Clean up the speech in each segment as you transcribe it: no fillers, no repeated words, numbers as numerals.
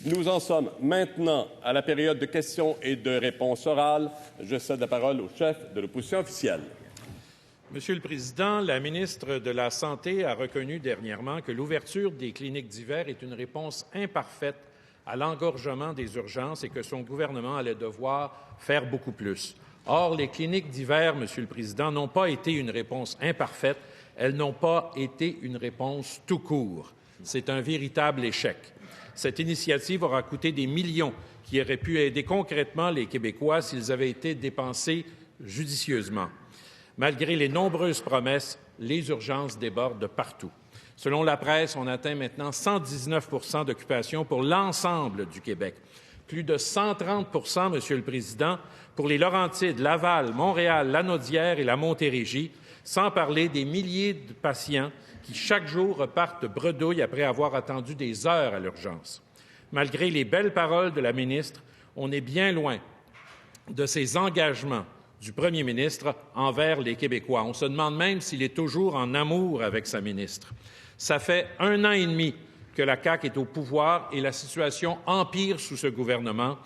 Nous en sommes maintenant à la période de questions et de réponses orales. Je cède la parole au chef de l'opposition officielle. Monsieur le Président, la ministre de la Santé a reconnu dernièrement que l'ouverture des cliniques d'hiver est une réponse imparfaite à l'engorgement des urgences et que son gouvernement allait devoir faire beaucoup plus. Or, les cliniques d'hiver, Monsieur le Président, n'ont pas été une réponse imparfaite, elles n'ont pas été une réponse tout court. C'est un véritable échec. Cette initiative aura coûté des millions qui auraient pu aider concrètement les Québécois s'ils avaient été dépensés judicieusement. Malgré les nombreuses promesses, les urgences débordent de partout. Selon la presse, on atteint maintenant 119 % d'occupation pour l'ensemble du Québec. Plus de 130 Monsieur le Président, pour les Laurentides, Laval, Montréal, Lanaudière et la Montérégie, sans parler des milliers de patients qui, chaque jour, repartent de bredouille après avoir attendu des heures à l'urgence. Malgré les belles paroles de la ministre, on est bien loin de ses engagements du premier ministre envers les Québécois. On se demande même s'il est toujours en amour avec sa ministre. Ça fait 1 an et demi que la CAQ est au pouvoir et la situation empire sous ce gouvernement.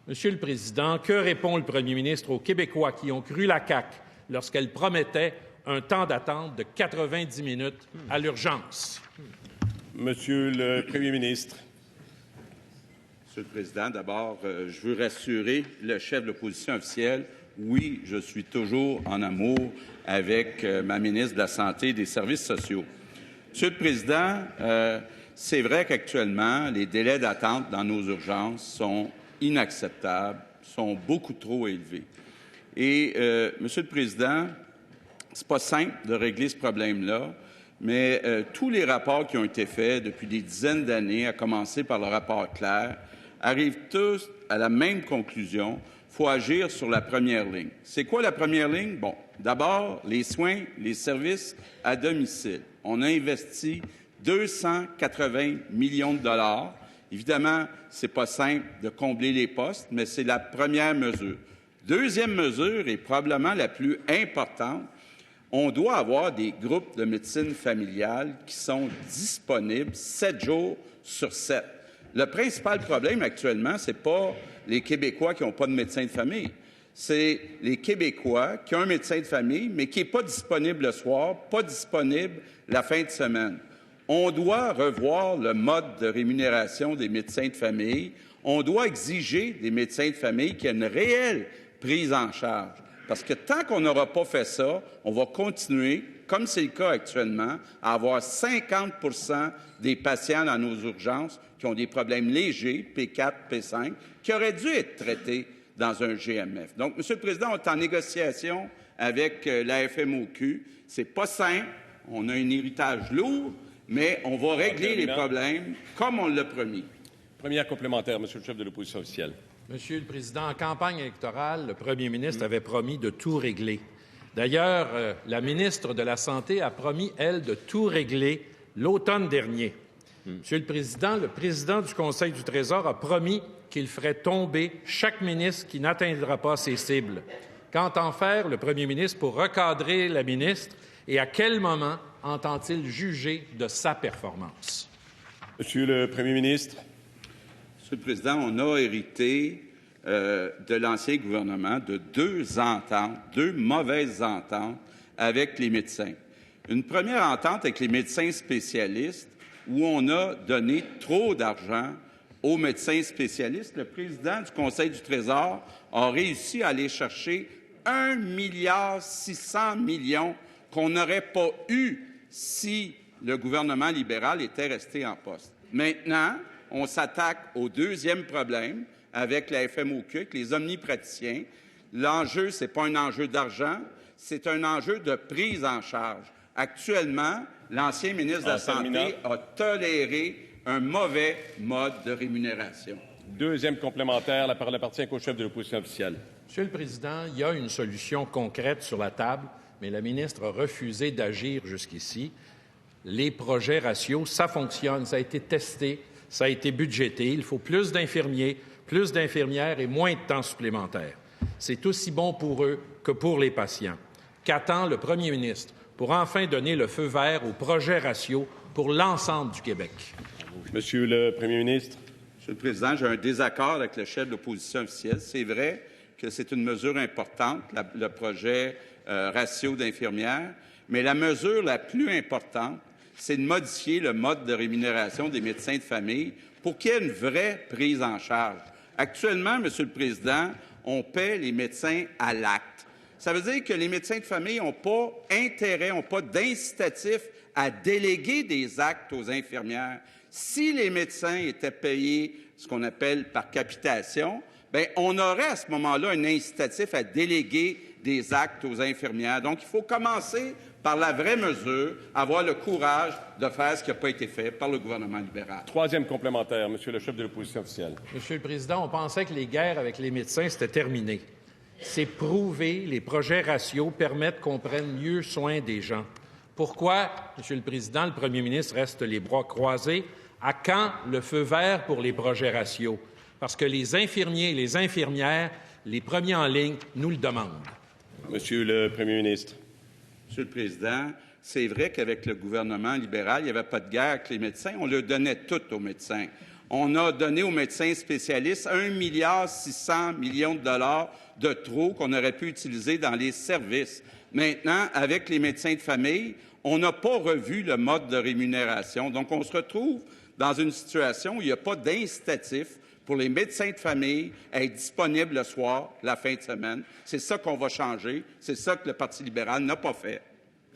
Monsieur le Président, que répond le premier ministre aux Québécois qui ont cru la CAQ lorsqu'elle promettait un temps d'attente de 90 minutes à l'urgence? Monsieur le Premier ministre. Monsieur le Président, d'abord, je veux rassurer le chef de l'opposition officielle. Oui, je suis toujours en amour avec ma ministre de la Santé et des Services sociaux. Monsieur le Président, c'est vrai qu'actuellement, les délais d'attente dans nos urgences sont inacceptables, sont beaucoup trop élevés. Et, Monsieur le Président, c'est pas simple de régler ce problème-là, mais tous les rapports qui ont été faits depuis des dizaines d'années, à commencer par le rapport Claire, arrivent tous à la même conclusion. Il faut agir sur la première ligne. C'est quoi la première ligne? Bon, d'abord, les soins, les services à domicile. On a investi 280 millions de dollars. Évidemment, c'est pas simple de combler les postes, mais c'est la première mesure. Deuxième mesure, et probablement la plus importante, on doit avoir des groupes de médecine familiale qui sont disponibles 7 jours sur 7. Le principal problème actuellement, ce n'est pas les Québécois qui n'ont pas de médecin de famille. C'est les Québécois qui ont un médecin de famille, mais qui n'est pas disponible le soir, pas disponible la fin de semaine. On doit revoir le mode de rémunération des médecins de famille. On doit exiger des médecins de famille qu'il y ait une réelle prise en charge. Parce que tant qu'on n'aura pas fait ça, on va continuer, comme c'est le cas actuellement, à avoir 50 % des patients dans nos urgences qui ont des problèmes légers, P4, P5, qui auraient dû être traités dans un GMF. Donc, Monsieur le Président, on est en négociation avec la FMOQ. C'est pas simple, on a un héritage lourd, mais on va régler les problèmes comme on l'a promis. Première complémentaire, Monsieur le chef de l'opposition officielle. Monsieur le Président, en campagne électorale, le premier ministre avait promis de tout régler. D'ailleurs, la ministre de la Santé a promis, elle, de tout régler l'automne dernier. Monsieur le président du Conseil du Trésor a promis qu'il ferait tomber chaque ministre qui n'atteindra pas ses cibles. Qu'entend faire le premier ministre pour recadrer la ministre et à quel moment entend-il juger de sa performance? Monsieur le premier ministre. Monsieur le Président, on a hérité de l'ancien gouvernement de 2 ententes, 2 mauvaises ententes avec les médecins. Une première entente avec les médecins spécialistes où on a donné trop d'argent aux médecins spécialistes. Le président du Conseil du Trésor a réussi à aller chercher 1,6 milliard qu'on n'aurait pas eu si le gouvernement libéral était resté en poste. Maintenant, on s'attaque au deuxième problème avec la FMOQ, avec les omnipraticiens. L'enjeu, ce n'est pas un enjeu d'argent, c'est un enjeu de prise en charge. Actuellement, l'ancien ministre de la Santé a toléré un mauvais mode de rémunération. Deuxième complémentaire, la parole appartient au chef de l'opposition officielle. Monsieur le Président, il y a une solution concrète sur la table, mais la ministre a refusé d'agir jusqu'ici. Les projets ratios, ça fonctionne, ça a été testé, ça a été budgété. Il faut plus d'infirmiers, plus d'infirmières et moins de temps supplémentaire. C'est aussi bon pour eux que pour les patients. Qu'attend le premier ministre pour enfin donner le feu vert au projet ratio pour l'ensemble du Québec? Monsieur le premier ministre. Monsieur Monsieur le Président, j'ai un désaccord avec le chef de l'opposition officielle. C'est vrai que c'est une mesure importante, le projet ratio d'infirmières, mais la mesure la plus importante, c'est de modifier le mode de rémunération des médecins de famille pour qu'il y ait une vraie prise en charge. Actuellement, Monsieur le Président, on paie les médecins à l'acte. Ça veut dire que les médecins de famille n'ont pas intérêt, n'ont pas d'incitatif à déléguer des actes aux infirmières. Si les médecins étaient payés ce qu'on appelle par capitation, bien, on aurait à ce moment-là un incitatif à déléguer des actes aux infirmières. Donc, il faut commencer par la vraie mesure, avoir le courage de faire ce qui n'a pas été fait par le gouvernement libéral. Troisième complémentaire, Monsieur le chef de l'opposition officielle. Monsieur le Président, on pensait que les guerres avec les médecins, c'était terminé. C'est prouvé, les projets ratios permettent qu'on prenne mieux soin des gens. Pourquoi, Monsieur le Président, le premier ministre reste les bras croisés? À quand le feu vert pour les projets ratios? Parce que les infirmiers et les infirmières, les premiers en ligne, nous le demandent. Monsieur le premier ministre. Monsieur le Président, c'est vrai qu'avec le gouvernement libéral, il n'y avait pas de guerre avec les médecins. On le donnait tout aux médecins. On a donné aux médecins spécialistes 1,6 milliard de dollars de trop qu'on aurait pu utiliser dans les services. Maintenant, avec les médecins de famille, on n'a pas revu le mode de rémunération. Donc, on se retrouve dans une situation où il n'y a pas d'incitatif pour les médecins de famille à être disponibles le soir, la fin de semaine. C'est ça qu'on va changer. C'est ça que le Parti libéral n'a pas fait.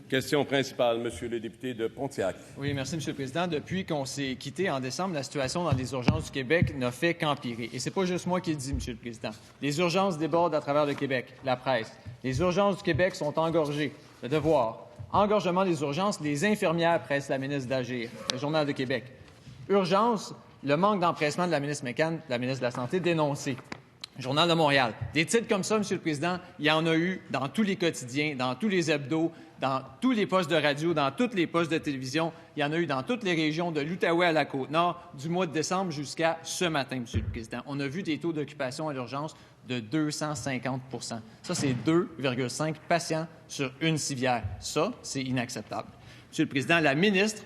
Question principale, Monsieur le député de Pontiac. Oui, merci, Monsieur le Président. Depuis qu'on s'est quitté en décembre, la situation dans les urgences du Québec n'a fait qu'empirer. Et c'est pas juste moi qui le dis, Monsieur le Président. Les urgences débordent à travers le Québec, la presse. Les urgences du Québec sont engorgées. Le Devoir. Engorgement des urgences, les infirmières pressent la ministre d'agir. Le Journal de Québec. Urgence, le manque d'empressement de la ministre McCann, la ministre de la Santé, dénoncé. Journal de Montréal. Des titres comme ça, Monsieur le Président, il y en a eu dans tous les quotidiens, dans tous les hebdos, dans tous les postes de radio, dans tous les postes de télévision. Il y en a eu dans toutes les régions, de l'Outaouais à la Côte-Nord, du mois de décembre jusqu'à ce matin, Monsieur le Président. On a vu des taux d'occupation à l'urgence de 250 %. Ça, c'est 2,5 patients sur une civière. Ça, c'est inacceptable. Monsieur le Président, la ministre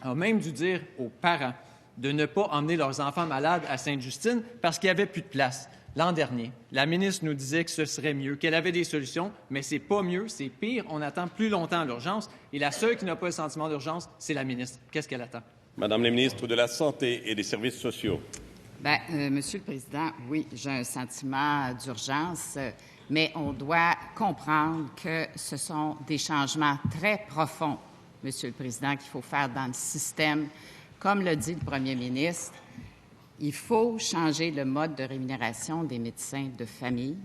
a même dû dire aux parents de ne pas emmener leurs enfants malades à Sainte-Justine parce qu'il n'y avait plus de place. L'an dernier, la ministre nous disait que ce serait mieux, qu'elle avait des solutions, mais c'est pas mieux, c'est pire. On attend plus longtemps à l'urgence et la seule qui n'a pas le sentiment d'urgence, c'est la ministre. Qu'est-ce qu'elle attend? Madame la ministre de la Santé et des Services sociaux. Bien, Monsieur le Président, oui, j'ai un sentiment d'urgence, mais on doit comprendre que ce sont des changements très profonds, Monsieur le Président, qu'il faut faire dans le système. Comme l'a dit le premier ministre, il faut changer le mode de rémunération des médecins de famille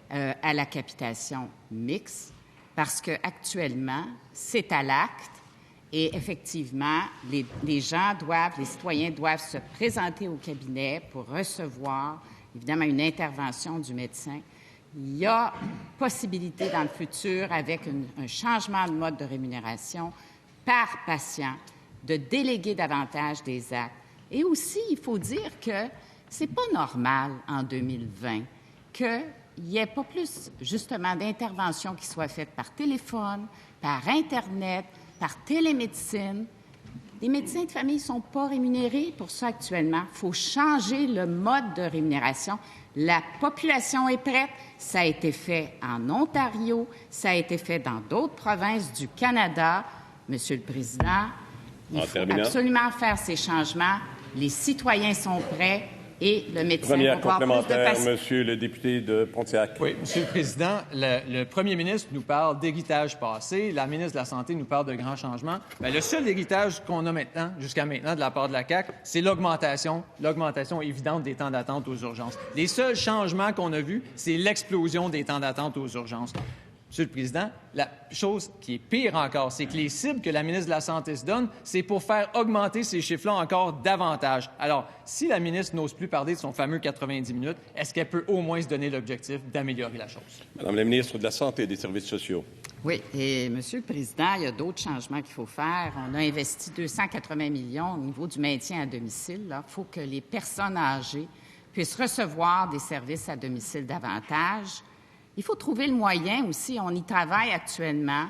à la capitation mixte parce qu'actuellement, c'est à l'acte et effectivement, les citoyens doivent se présenter au cabinet pour recevoir, évidemment, une intervention du médecin. Il y a possibilité dans le futur, avec un changement de mode de rémunération par patient, de déléguer davantage des actes. Et aussi, il faut dire que c'est pas normal en 2020 qu'il n'y ait pas plus, justement, d'interventions qui soient faites par téléphone, par Internet, par télémédecine. Les médecins de famille ne sont pas rémunérés pour ça actuellement. Il faut changer le mode de rémunération. La population est prête. Ça a été fait en Ontario. Ça a été fait dans d'autres provinces du Canada. Monsieur le Président, il faut absolument faire ces changements. Les citoyens sont prêts et le médecin va avoir plus de patience. Monsieur le député de Pontiac. Oui, Monsieur le Président, le premier ministre nous parle d'héritage passé, la ministre de la Santé nous parle de grands changements. Bien, le seul héritage qu'on a maintenant, jusqu'à maintenant, de la part de la CAQ, c'est l'augmentation évidente des temps d'attente aux urgences. Les seuls changements qu'on a vus, c'est l'explosion des temps d'attente aux urgences. Monsieur le Président, la chose qui est pire encore, c'est que les cibles que la ministre de la Santé se donne, c'est pour faire augmenter ces chiffres-là encore davantage. Alors, si la ministre n'ose plus parler de son fameux 90 minutes, est-ce qu'elle peut au moins se donner l'objectif d'améliorer la chose? Madame la ministre de la Santé et des Services sociaux. Oui, et Monsieur le Président, il y a d'autres changements qu'il faut faire. On a investi 280 millions au niveau du maintien à domicile. Il faut que les personnes âgées puissent recevoir des services à domicile davantage. Il faut trouver le moyen aussi, on y travaille actuellement,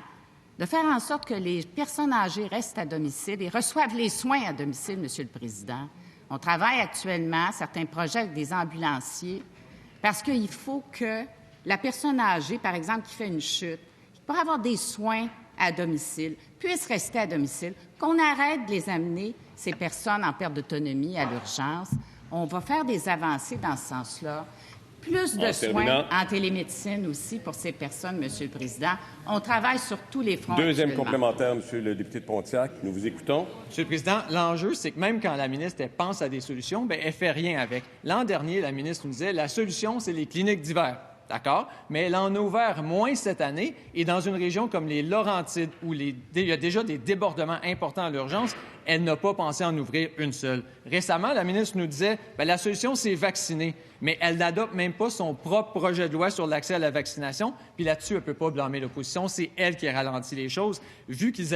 de faire en sorte que les personnes âgées restent à domicile et reçoivent les soins à domicile, Monsieur le Président. On travaille actuellement certains projets avec des ambulanciers parce qu'il faut que la personne âgée, par exemple, qui fait une chute, qui pourrait avoir des soins à domicile, puisse rester à domicile, qu'on arrête de les amener, ces personnes en perte d'autonomie, à l'urgence. On va faire des avancées dans ce sens-là. Plus de soins en télémédecine aussi pour ces personnes, Monsieur le Président. On travaille sur tous les fronts. Deuxième complémentaire, Monsieur le député de Pontiac. Nous vous écoutons. Monsieur le Président, l'enjeu, c'est que même quand la ministre elle pense à des solutions, bien, elle ne fait rien avec. L'an dernier, la ministre nous disait la solution, c'est les cliniques d'hiver. D'accord? Mais elle en a ouvert moins cette année et dans une région comme les Laurentides où il y a déjà des débordements importants à l'urgence, elle n'a pas pensé en ouvrir une seule. Récemment, la ministre nous disait bien, la solution, c'est vacciner. Mais elle n'adopte même pas son propre projet de loi sur l'accès à la vaccination. Puis là-dessus, elle ne peut pas blâmer l'opposition. C'est elle qui ralentit les choses. Vu qu'ils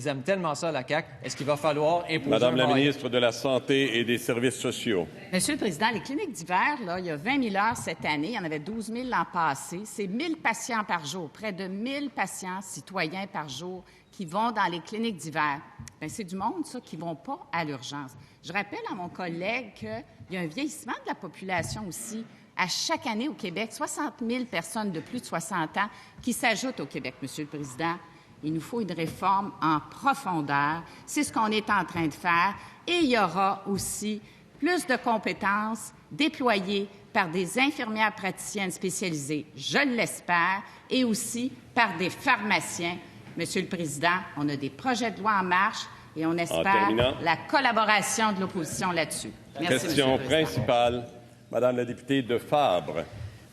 aiment tellement ça, la CAQ, est-ce qu'il va falloir imposer Madame la ministre de la Santé et des Services sociaux. Monsieur le Président, les cliniques d'hiver, là, il y a 20 000 heures cette année. Il y en avait 12 000 l'an passé. C'est 1 000 patients par jour, près de 1 000 patients citoyens par jour qui vont dans les cliniques d'hiver. Bien, c'est du monde, ça, qui ne vont pas à l'urgence. Je rappelle à mon collègue qu'il y a un vieillissement de la population aussi. À chaque année au Québec, 60 000 personnes de plus de 60 ans qui s'ajoutent au Québec, Monsieur le Président. Il nous faut une réforme en profondeur. C'est ce qu'on est en train de faire. Et il y aura aussi plus de compétences déployées par des infirmières praticiennes spécialisées, je l'espère, et aussi par des pharmaciens. Monsieur le Président, on a des projets de loi en marche et on espère la collaboration de l'opposition là-dessus. Merci, Question principale, Madame la députée de Fabre.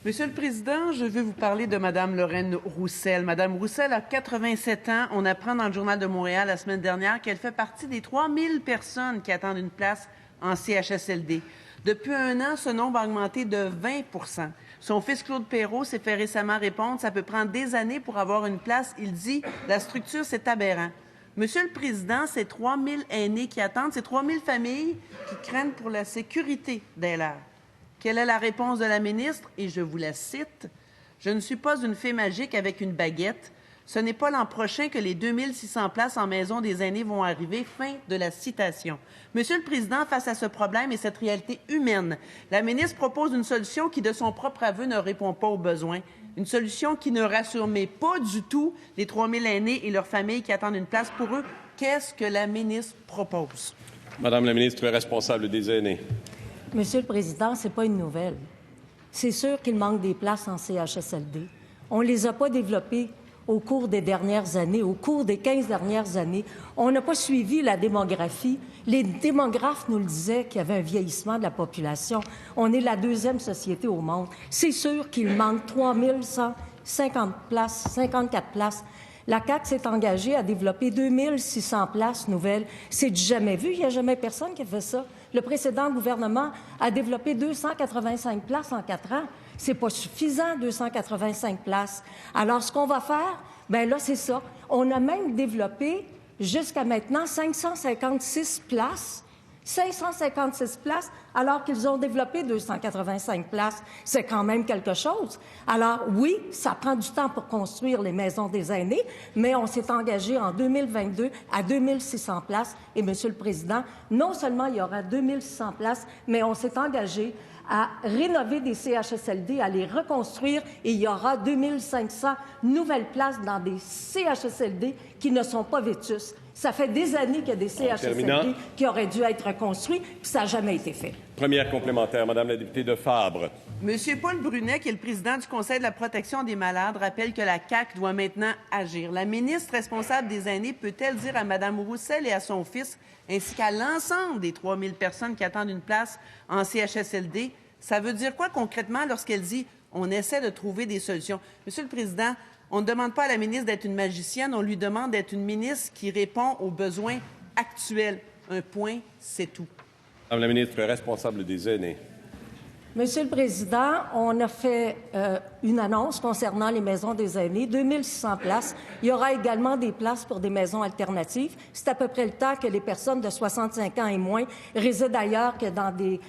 Monsieur le Président, je veux vous parler de Mme Lorraine Roussel. Mme Roussel a 87 ans. On apprend dans le Journal de Montréal la semaine dernière qu'elle fait partie des 3 000 personnes qui attendent une place en CHSLD. Depuis un an, ce nombre a augmenté de 20 %. Son fils Claude Perrault s'est fait récemment répondre « Ça peut prendre des années pour avoir une place. » Il dit « La structure, c'est aberrant. » Monsieur le Président, ces 3 000 aînés qui attendent, ces 3 000 familles qui craignent pour la sécurité des leurs. Quelle est la réponse de la ministre? Et je vous la cite. « Je ne suis pas une fée magique avec une baguette. Ce n'est pas l'an prochain que les 2600 places en maison des aînés vont arriver. » Fin de la citation. Monsieur le Président, face à ce problème et cette réalité humaine, la ministre propose une solution qui, de son propre aveu, ne répond pas aux besoins. Une solution qui ne rassure mais pas du tout les 3 000 aînés et leurs familles qui attendent une place pour eux. Qu'est-ce que la ministre propose? Madame la ministre responsable des aînés. Monsieur le Président, ce n'est pas une nouvelle. C'est sûr qu'il manque des places en CHSLD. On ne les a pas développées au cours des dernières années, au cours des 15 dernières années. On n'a pas suivi la démographie. Les démographes nous le disaient qu'il y avait un vieillissement de la population. On est la 2e société au monde. C'est sûr qu'il manque 3 150 places, 54 places. La CAQ s'est engagée à développer 2 600 places nouvelles. C'est du jamais vu. Il n'y a jamais personne qui a fait ça. Le précédent gouvernement a développé 285 places en 4 ans. C'est pas suffisant, 285 places. Alors, ce qu'on va faire, bien là, c'est ça. On a même développé, jusqu'à maintenant, 556 places. 556 places, alors qu'ils ont développé 285 places. C'est quand même quelque chose. Alors, oui, ça prend du temps pour construire les maisons des aînés, mais on s'est engagé en 2022 à 2600 places. Et, Monsieur le Président, non seulement il y aura 2600 places, mais on s'est engagé à rénover des CHSLD, à les reconstruire, et il y aura 2500 nouvelles places dans des CHSLD qui ne sont pas vétustes. Ça fait des années qu'il y a des CHSLD qui auraient dû être reconstruits, puis ça n'a jamais été fait. Première complémentaire, Madame la députée de Fabre. Monsieur Paul Brunet, qui est le président du Conseil de la protection des malades, rappelle que la CAQ doit maintenant agir. La ministre responsable des aînés peut-elle dire à Mme Roussel et à son fils, ainsi qu'à l'ensemble des 3 000 personnes qui attendent une place en CHSLD, ça veut dire quoi concrètement lorsqu'elle dit « on essaie de trouver des solutions ». Monsieur le Président, on ne demande pas à la ministre d'être une magicienne, on lui demande d'être une ministre qui répond aux besoins actuels. Un point, c'est tout. Madame la ministre responsable des aînés. Monsieur le Président, on a fait une annonce concernant les maisons des aînés, 2600 places. Il y aura également des places pour des maisons alternatives. C'est à peu près le temps que les personnes de 65 ans et moins résident ailleurs que dans des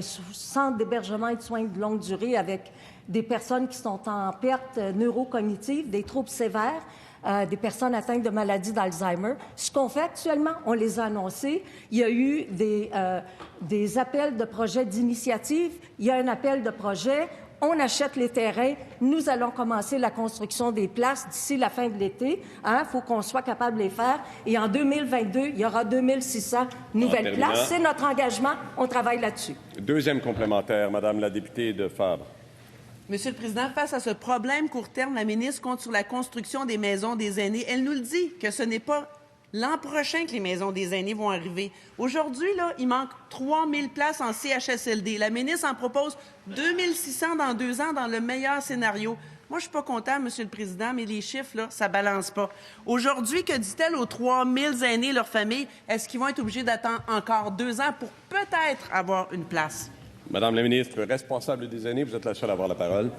centres d'hébergement et de soins de longue durée avec des personnes qui sont en perte neurocognitive, des troubles sévères. des personnes atteintes de maladie d'Alzheimer. Ce qu'on fait actuellement, on les a annoncés. Il y a eu des appels de projets d'initiative. Il y a un appel de projet. On achète les terrains. Nous allons commencer la construction des places d'ici la fin de l'été. Il faut qu'on soit capable de les faire. Et en 2022, il y aura 2600 nouvelles places. C'est notre engagement. On travaille là-dessus. Deuxième complémentaire, Madame la députée de Fabre. Monsieur le Président, face à ce problème court terme, la ministre compte sur la construction des maisons des aînés. Elle nous le dit que ce n'est pas l'an prochain que les maisons des aînés vont arriver. Aujourd'hui, là, il manque 3000 places en CHSLD. La ministre en propose 2600 dans 2 ans dans le meilleur scénario. Moi, je suis pas content, Monsieur le Président, mais les chiffres, là, ça balance pas. Aujourd'hui, que dit-elle aux 3000 aînés et leurs familles? Est-ce qu'ils vont être obligés d'attendre encore 2 ans pour peut-être avoir une place? Madame la ministre responsable des aînés, vous êtes la seule à avoir la parole.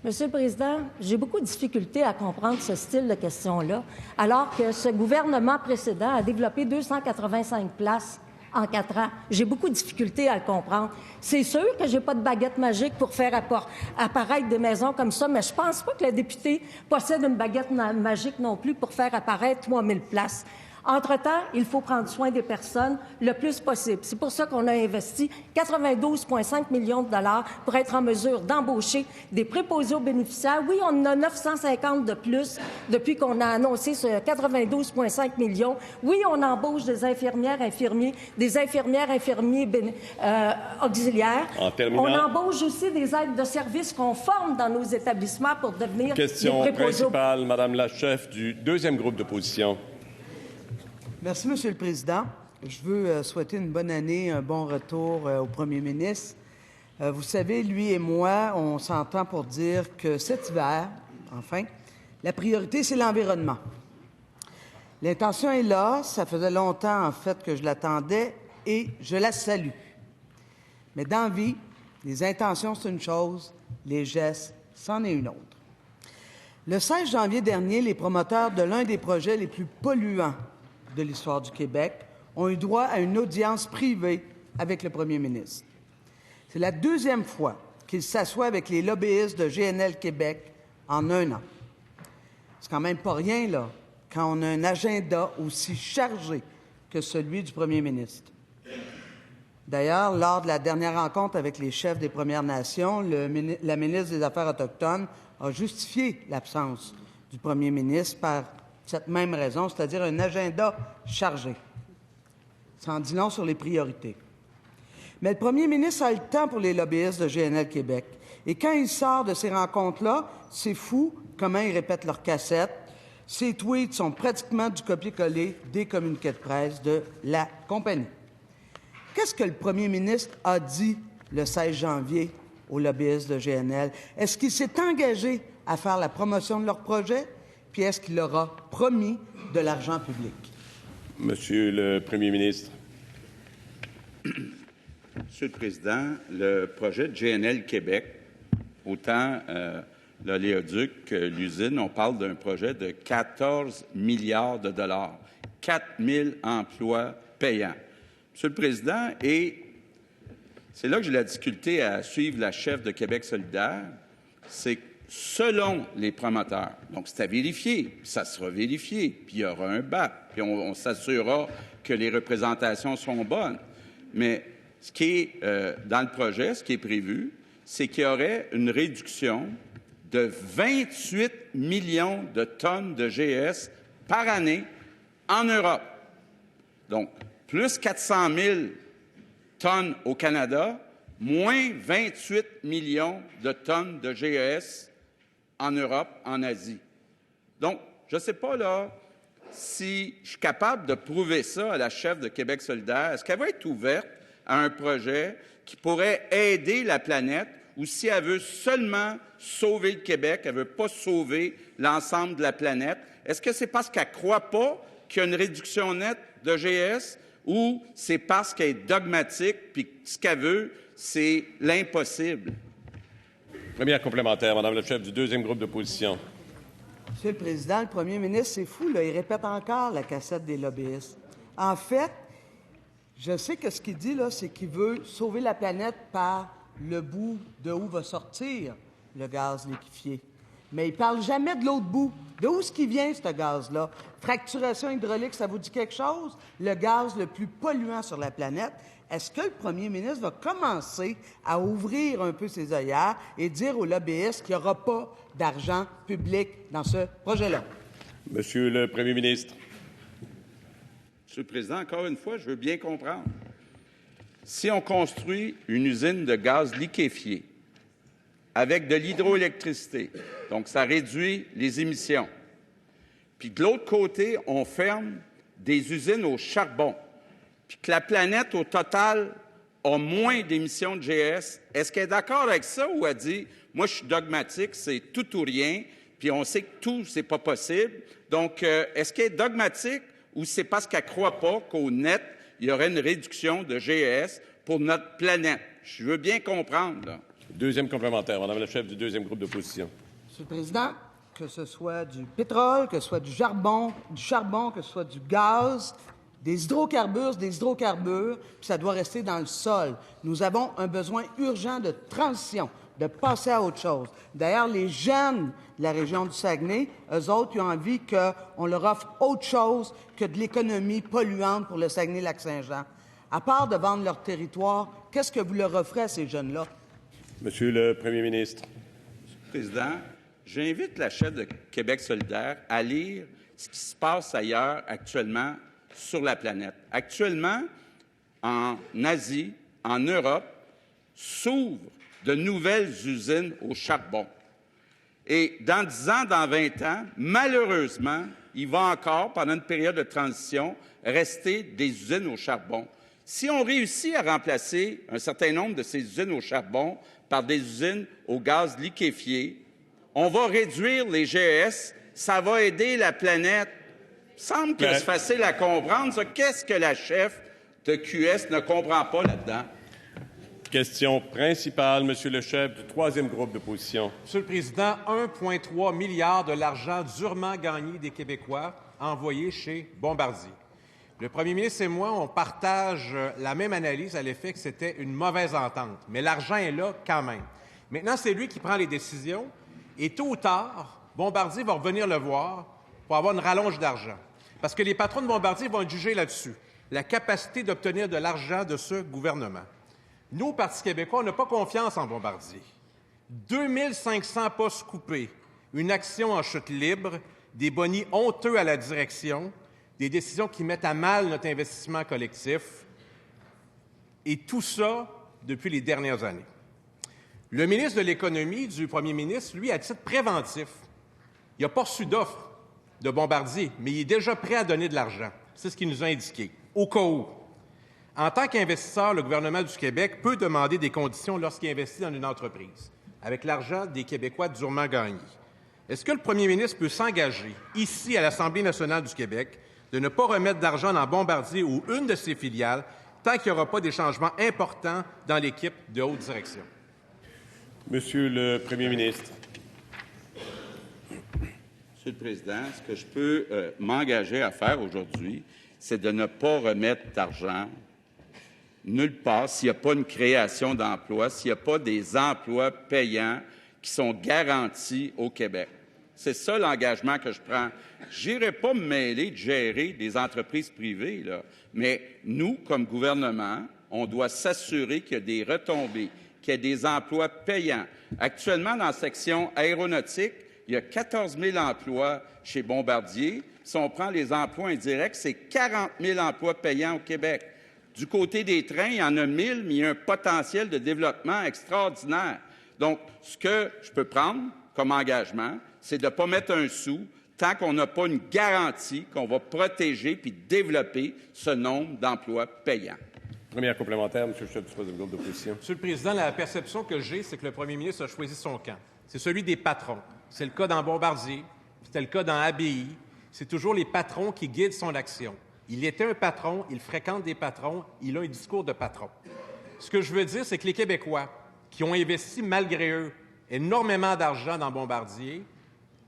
Monsieur le Président, j'ai beaucoup de difficultés à comprendre ce style de question-là, alors que ce gouvernement précédent a développé 285 places en 4 ans. J'ai beaucoup de difficultés à le comprendre. C'est sûr que j'ai pas de baguette magique pour faire apparaître des maisons comme ça, mais je pense pas que la députée possède une baguette magique non plus pour faire apparaître 3000 places. Entre-temps, il faut prendre soin des personnes le plus possible. C'est pour ça qu'on a investi 92,5 millions de dollars pour être en mesure d'embaucher des préposés aux bénéficiaires. Oui, on en a 950 de plus depuis qu'on a annoncé ce 92,5 millions. Oui, on embauche des infirmières, infirmiers, des infirmières, infirmiers auxiliaires. En terminant, on embauche aussi des aides de services qu'on forme dans nos établissements pour devenir des préposés. Question principale, Madame la chef du deuxième groupe d'opposition. Merci, Monsieur le Président. Je veux souhaiter une bonne année, un bon retour au Premier ministre. Vous savez, lui et moi, on s'entend pour dire que cet hiver, enfin, la priorité, c'est l'environnement. L'intention est là. Ça faisait longtemps, en fait, que je l'attendais et je la salue. Mais dans la vie, les intentions, c'est une chose, les gestes, c'en est une autre. Le 16 janvier dernier, les promoteurs de l'un des projets les plus polluants de l'histoire du Québec ont eu droit à une audience privée avec le premier ministre. C'est la deuxième fois qu'il s'assoit avec les lobbyistes de GNL Québec en 1 an. C'est quand même pas rien, là, quand on a un agenda aussi chargé que celui du premier ministre. D'ailleurs, lors de la dernière rencontre avec les chefs des Premières Nations, la ministre des Affaires autochtones a justifié l'absence du premier ministre par cette même raison, c'est-à-dire un agenda chargé. Ça en dit long sur les priorités. Mais le premier ministre a le temps pour les lobbyistes de GNL Québec. Et quand il sort de ces rencontres-là, c'est fou comment ils répètent leurs cassettes. Ces tweets sont pratiquement du copier-coller des communiqués de presse de la compagnie. Qu'est-ce que le premier ministre a dit le 16 janvier aux lobbyistes de GNL? Est-ce qu'il s'est engagé à faire la promotion de leur projet? Puis est-ce qu'il leur a promis de l'argent public? Monsieur le Premier ministre. Monsieur le Président, le projet de GNL Québec, autant l'oléoduc que l'usine, on parle d'un projet de 14 milliards de dollars, 4 000 emplois payants. Monsieur le Président, et c'est là que j'ai la difficulté à suivre la chef de Québec solidaire, c'est que selon les promoteurs, donc c'est à vérifier, puis ça sera vérifié, puis il y aura un BAP, puis on s'assurera que les représentations sont bonnes. Mais ce qui est dans le projet, ce qui est prévu, c'est qu'il y aurait une réduction de 28 millions de tonnes de GS par année en Europe. Donc, plus 400 000 tonnes au Canada, moins 28 millions de tonnes de GES en Europe, en Asie. Donc, je ne sais pas, là, si je suis capable de prouver ça à la chef de Québec solidaire. Est-ce qu'elle va être ouverte à un projet qui pourrait aider la planète ou si elle veut seulement sauver le Québec, elle ne veut pas sauver l'ensemble de la planète? Est-ce que c'est parce qu'elle ne croit pas qu'il y a une réduction nette de GES ou c'est parce qu'elle est dogmatique puis ce qu'elle veut, c'est l'impossible? Première complémentaire, Madame la chef du deuxième groupe d'opposition. Monsieur le Président, le premier ministre, c'est fou, là, il répète encore la cassette des lobbyistes. En fait, je sais que ce qu'il dit, là, c'est qu'il veut sauver la planète par le bout de où va sortir le gaz liquéfié. Mais il ne parle jamais de l'autre bout, D'où est-ce qui vient, ce gaz-là? Fracturation hydraulique, ça vous dit quelque chose? Le gaz le plus polluant sur la planète. Est-ce que le premier ministre va commencer à ouvrir un peu ses œillères et dire aux lobbyistes qu'il n'y aura pas d'argent public dans ce projet-là? Monsieur le Premier ministre. Monsieur le Président, encore une fois, je veux bien comprendre. Si on construit une usine de gaz liquéfié avec de l'hydroélectricité, donc ça réduit les émissions, puis de l'autre côté, on ferme des usines au charbon, puis que la planète, au total, a moins d'émissions de GES, est-ce qu'elle est d'accord avec ça ou elle dit « Moi, je suis dogmatique, c'est tout ou rien, puis on sait que tout, c'est pas possible. » Donc, est-ce qu'elle est dogmatique ou c'est parce qu'elle ne croit pas qu'au net, il y aurait une réduction de GES pour notre planète? Je veux bien comprendre, là. Deuxième complémentaire, Madame la chef du deuxième groupe d'opposition. Monsieur le Président, que ce soit du pétrole, que ce soit du charbon, que ce soit du gaz, des hydrocarbures, puis ça doit rester dans le sol. Nous avons un besoin urgent de transition, de passer à autre chose. D'ailleurs, les jeunes de la région du Saguenay, eux autres, ils ont envie qu'on leur offre autre chose que de l'économie polluante pour le Saguenay-Lac-Saint-Jean. À part de vendre leur territoire, qu'est-ce que vous leur offrez à ces jeunes-là? Monsieur le Premier ministre. Monsieur le Président, j'invite la chef de Québec solidaire à lire ce qui se passe ailleurs actuellement sur la planète. Actuellement, en Asie, en Europe, s'ouvrent de nouvelles usines au charbon. Et dans 10 ans, dans 20 ans, malheureusement, il va encore, pendant une période de transition, rester des usines au charbon. Si on réussit à remplacer un certain nombre de ces usines au charbon par des usines au gaz liquéfié, on va réduire les GES, ça va aider la planète. Il semble que c'est facile à comprendre, ça. Qu'est-ce que la chef de QS ne comprend pas là-dedans? Question principale, Monsieur le chef du troisième groupe d'opposition. Monsieur le Président, 1,3 milliard de l'argent durement gagné des Québécois envoyé chez Bombardier. Le premier ministre et moi, on partage la même analyse à l'effet que c'était une mauvaise entente. Mais l'argent est là quand même. Maintenant, c'est lui qui prend les décisions. Et tôt ou tard, Bombardier va revenir le voir pour avoir une rallonge d'argent. Parce que les patrons de Bombardier vont juger là-dessus, la capacité d'obtenir de l'argent de ce gouvernement. Nous, au Parti québécois, on n'a pas confiance en Bombardier. 2500 postes coupés, une action en chute libre, des bonis honteux à la direction, des décisions qui mettent à mal notre investissement collectif, et tout ça depuis les dernières années. Le ministre de l'Économie du premier ministre, lui, à titre préventif, il n'a pas reçu d'offre de Bombardier, mais il est déjà prêt à donner de l'argent. C'est ce qu'il nous a indiqué, au cas où. En tant qu'investisseur, le gouvernement du Québec peut demander des conditions lorsqu'il investit dans une entreprise, avec l'argent des Québécois durement gagné. Est-ce que le premier ministre peut s'engager, ici, à l'Assemblée nationale du Québec, de ne pas remettre d'argent dans Bombardier ou une de ses filiales tant qu'il n'y aura pas des changements importants dans l'équipe de haute direction? Monsieur le Premier ministre. Monsieur le Président, ce que je peux m'engager à faire aujourd'hui, c'est de ne pas remettre d'argent nulle part s'il n'y a pas une création d'emplois, s'il n'y a pas des emplois payants qui sont garantis au Québec. C'est ça l'engagement que je prends. Je n'irai pas me mêler de gérer des entreprises privées, là. Mais nous, comme gouvernement, on doit s'assurer qu'il y a des retombées, qu'il y a des emplois payants. Actuellement, dans la section aéronautique, il y a 14 000 emplois chez Bombardier. Si on prend les emplois indirects, c'est 40 000 emplois payants au Québec. Du côté des trains, il y en a 1 000, mais il y a un potentiel de développement extraordinaire. Donc, ce que je peux prendre comme engagement, c'est de ne pas mettre un sou tant qu'on n'a pas une garantie qu'on va protéger puis développer ce nombre d'emplois payants. Première complémentaire, Monsieur le chef du troisième groupe d'opposition. Monsieur le Président, la perception que j'ai, c'est que le premier ministre a choisi son camp. C'est celui des patrons. C'est le cas dans Bombardier, c'était le cas dans ABI. C'est toujours les patrons qui guident son action. Il était un patron, il fréquente des patrons, il a un discours de patron. Ce que je veux dire, c'est que les Québécois qui ont investi, malgré eux, énormément d'argent dans Bombardier,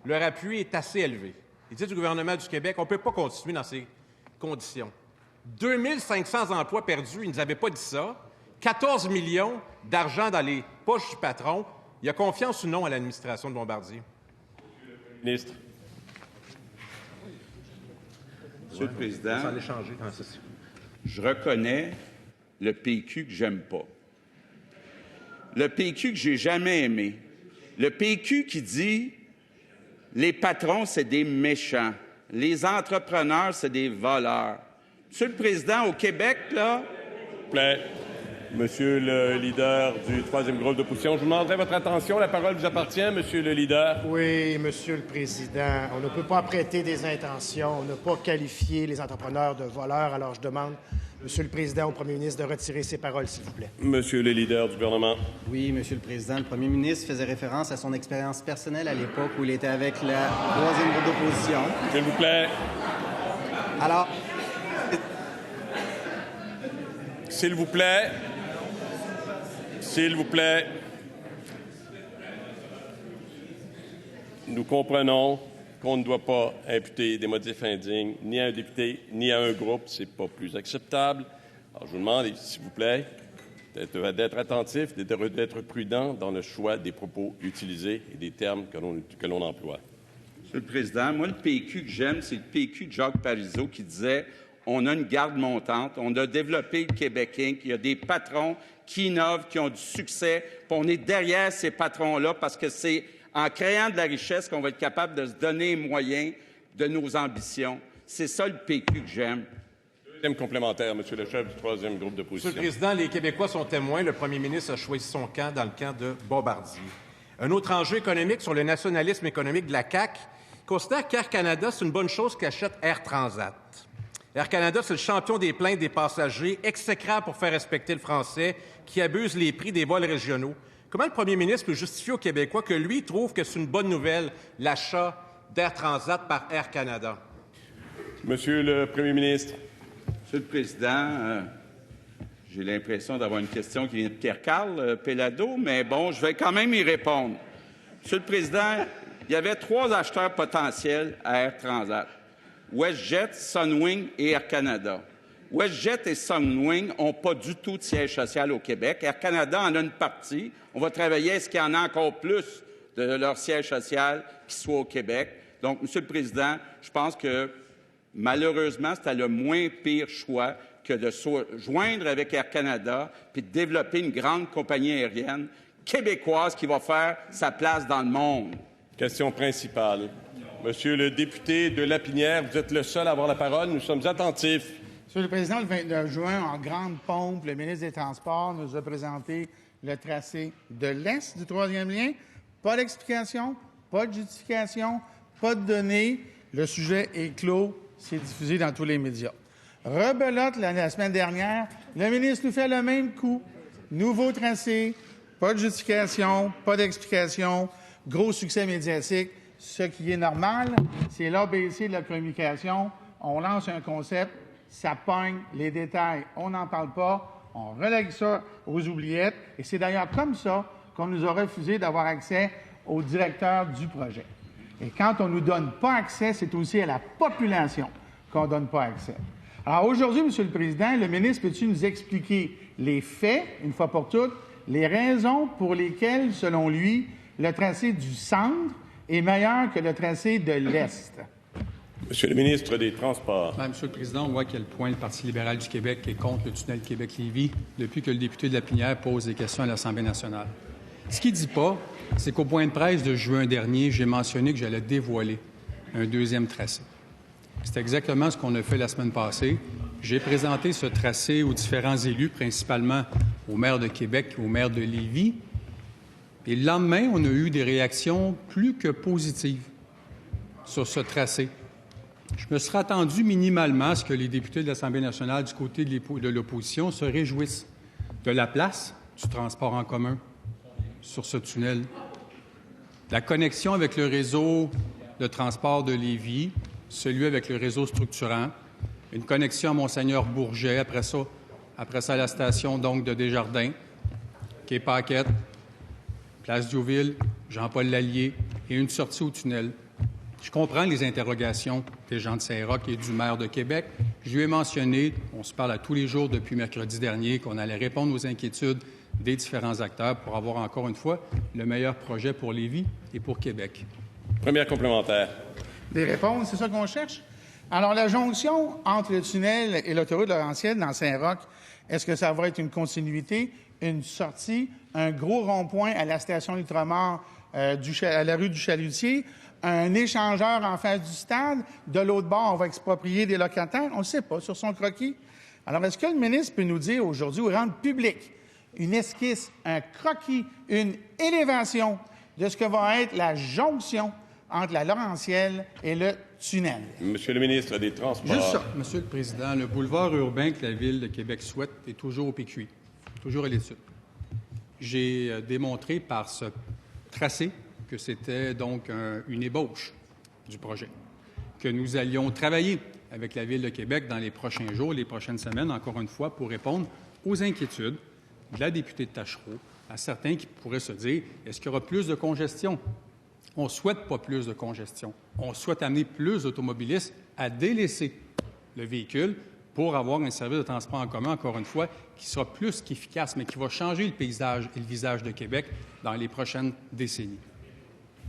leur appui est assez élevé. Il dit du gouvernement du Québec, on ne peut pas continuer dans ces conditions. 2500 emplois perdus, ils ne nous avaient pas dit ça. 14 millions d'argent dans les poches du patron. Il y a confiance ou non à l'administration de Bombardier? Ministre. Monsieur le Président, sans l'échanger. je reconnais le PQ que j'aime pas. Le PQ que j'ai jamais aimé. Le PQ qui dit les patrons, c'est des méchants. Les entrepreneurs, c'est des voleurs. Monsieur le Président, au Québec, là... S'il vous plaît. Monsieur le leader du troisième groupe d'opposition, je vous demanderai votre attention. La parole vous appartient, Monsieur le leader. Oui, Monsieur le Président. On ne peut pas prêter des intentions, on ne peut pas qualifier les entrepreneurs de voleurs. Alors, je demande, Monsieur le Président, au Premier ministre de retirer ses paroles, s'il vous plaît. Monsieur le leader du gouvernement. Oui, Monsieur le Président. Le Premier ministre faisait référence à son expérience personnelle à l'époque où il était avec la troisième groupe d'opposition. S'il vous plaît. Alors... S'il vous plaît. S'il vous plaît. Nous comprenons qu'on ne doit pas imputer des motifs indignes ni à un député ni à un groupe. Ce n'est pas plus acceptable. Alors, je vous demande, s'il vous plaît, d'être attentif, d'être prudent dans le choix des propos utilisés et des termes que l'on emploie. Monsieur le Président, moi, le PQ que j'aime, c'est le PQ de Jacques Parizeau qui disait « On a une garde montante, on a développé le Québec Inc., il y a des patrons qui innovent, qui ont du succès, puis on est derrière ces patrons-là parce que c'est en créant de la richesse qu'on va être capable de se donner les moyens de nos ambitions. C'est ça le PQ que j'aime. » Deuxième complémentaire, Monsieur le chef du troisième groupe d'opposition. Monsieur le Président, les Québécois sont témoins. Le premier ministre a choisi son camp dans le camp de Bombardier. Un autre enjeu économique sur le nationalisme économique de la CAQ considère qu'Air Canada, c'est une bonne chose qu'achète Air Transat. Air Canada, c'est le champion des plaintes des passagers, exécrable pour faire respecter le français, qui abuse les prix des vols régionaux. Comment le premier ministre peut justifier aux Québécois que lui trouve que c'est une bonne nouvelle, l'achat d'Air Transat par Air Canada? Monsieur le premier ministre. Monsieur le Président, j'ai l'impression d'avoir une question qui vient de Pierre-Carl Péladeau, mais bon, je vais quand même y répondre. Monsieur le Président, il y avait 3 acheteurs potentiels à Air Transat. WestJet, Sunwing et Air Canada. WestJet et Sunwing n'ont pas du tout de siège social au Québec. Air Canada en a une partie. On va travailler à ce qu'il y en a encore plus de leur siège social qui soit au Québec. Donc, Monsieur le Président, je pense que malheureusement, c'était le moins pire choix que de se joindre avec Air Canada puis de développer une grande compagnie aérienne québécoise qui va faire sa place dans le monde. Question principale. Monsieur le député de Lapinière, vous êtes le seul à avoir la parole. Nous sommes attentifs. Monsieur le Président, le 29 juin, en grande pompe, le ministre des Transports nous a présenté le tracé de l'Est du troisième lien. Pas d'explication, pas de justification, pas de données. Le sujet est clos. C'est diffusé dans tous les médias. Rebelote, la semaine dernière, le ministre nous fait le même coup. Nouveau tracé, pas de justification, pas d'explication, gros succès médiatique. Ce qui est normal, c'est l'ABC de la communication. On lance un concept, ça pogne les détails, on n'en parle pas, on relègue ça aux oubliettes. Et c'est d'ailleurs comme ça qu'on nous a refusé d'avoir accès au directeur du projet. Et quand on ne nous donne pas accès, c'est aussi à la population qu'on ne donne pas accès. Alors aujourd'hui, Monsieur le Président, le ministre peut-il nous expliquer les faits, une fois pour toutes, les raisons pour lesquelles, selon lui, le tracé du centre est meilleur que le tracé de l'Est? Monsieur le ministre des Transports. Monsieur le Président, on voit à quel point le Parti libéral du Québec est contre le tunnel Québec-Lévis depuis que le député de Lapinière pose des questions à l'Assemblée nationale. Ce qu'il ne dit pas, c'est qu'au point de presse de juin dernier, j'ai mentionné que j'allais dévoiler un deuxième tracé. C'est exactement ce qu'on a fait la semaine passée. J'ai présenté ce tracé aux différents élus, principalement au maire de Québec et au maire de Lévis. Et le lendemain, on a eu des réactions plus que positives sur ce tracé. Je me serais attendu minimalement à ce que les députés de l'Assemblée nationale du côté de l'opposition se réjouissent de la place du transport en commun sur ce tunnel. La connexion avec le réseau de transport de Lévis, celui avec le réseau structurant, une connexion à Monseigneur-Bourget, après ça la station donc de Desjardins, quai Paquette, place Diouville, Jean-Paul Lallier et une sortie au tunnel. Je comprends les interrogations des gens de Saint-Roch et du maire de Québec. Je lui ai mentionné, on se parle à tous les jours depuis mercredi dernier, qu'on allait répondre aux inquiétudes des différents acteurs pour avoir encore une fois le meilleur projet pour Lévis et pour Québec. Première complémentaire. Des réponses, c'est ça qu'on cherche? Alors, la jonction entre le tunnel et l'autoroute Laurentienne dans Saint-Roch, est-ce que ça va être une continuité, une sortie, un gros rond-point à la station Ultramar à la rue du Chalutier, un échangeur en face du stade, de l'autre bord, on va exproprier des locataires? On ne sait pas, sur son croquis. Alors, est-ce que le ministre peut nous dire aujourd'hui, ou rendre public, une esquisse, un croquis, une élévation de ce que va être la jonction entre la Laurentienne et le tunnel? Monsieur le ministre des Transports. Juste ça. Monsieur le Président, le boulevard urbain que la Ville de Québec souhaite est toujours au PQI, toujours à l'étude. J'ai démontré par ce tracé que c'était donc une ébauche du projet, que nous allions travailler avec la Ville de Québec dans les prochains jours, les prochaines semaines, encore une fois, pour répondre aux inquiétudes de la députée de Taschereau, à certains qui pourraient se dire, est-ce qu'il y aura plus de congestion? On ne souhaite pas plus de congestion. On souhaite amener plus d'automobilistes à délaisser le véhicule pour avoir un service de transport en commun, encore une fois, qui sera plus qu'efficace, mais qui va changer le paysage et le visage de Québec dans les prochaines décennies.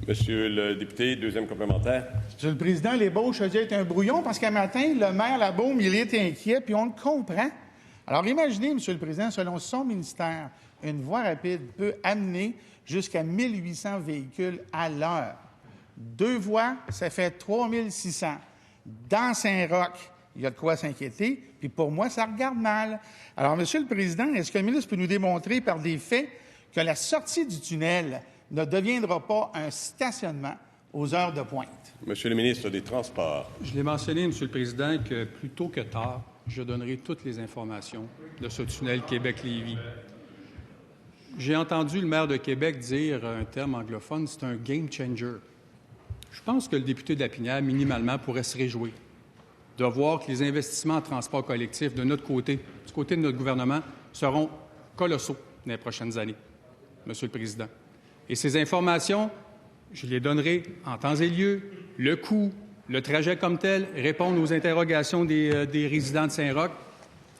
Monsieur le député, deuxième complémentaire. Monsieur le Président, l'ébauche a dû être un brouillon parce qu'un matin, le maire Labaume, il est inquiet, puis on le comprend. Alors imaginez, Monsieur le Président, selon son ministère, une voie rapide peut amener jusqu'à 1800 véhicules à l'heure. 2 voies, ça fait 3600. Dans Saint-Roch, il y a de quoi s'inquiéter, puis pour moi, ça regarde mal. Alors, Monsieur le Président, est-ce que le ministre peut nous démontrer par des faits que la sortie du tunnel ne deviendra pas un stationnement aux heures de pointe? Monsieur le ministre des Transports. Je l'ai mentionné, Monsieur le Président, que plus tôt que tard, je donnerai toutes les informations de ce tunnel Québec-Lévis. J'ai entendu le maire de Québec dire un terme anglophone, c'est un game changer. Je pense que le député de Lapinière, minimalement, pourrait se réjouir de voir que les investissements en transport collectif de notre côté, du côté de notre gouvernement, seront colossaux dans les prochaines années, Monsieur le Président. Et ces informations, je les donnerai en temps et lieu, le coût, le trajet comme tel, répondre aux interrogations des résidents de Saint-Roch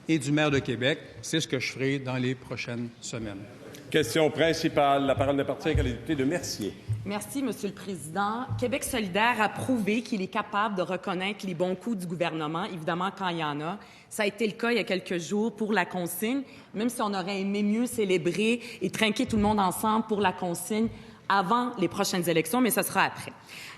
et du maire de Québec. C'est ce que je ferai dans les prochaines semaines. Question principale. La parole n'appartient qu'à la députée de Mercier. Merci, Monsieur le Président. Québec solidaire a prouvé qu'il est capable de reconnaître les bons coups du gouvernement, évidemment, quand il y en a. Ça a été le cas il y a quelques jours pour la consigne, même si on aurait aimé mieux célébrer et trinquer tout le monde ensemble pour la consigne avant les prochaines élections, mais ce sera après.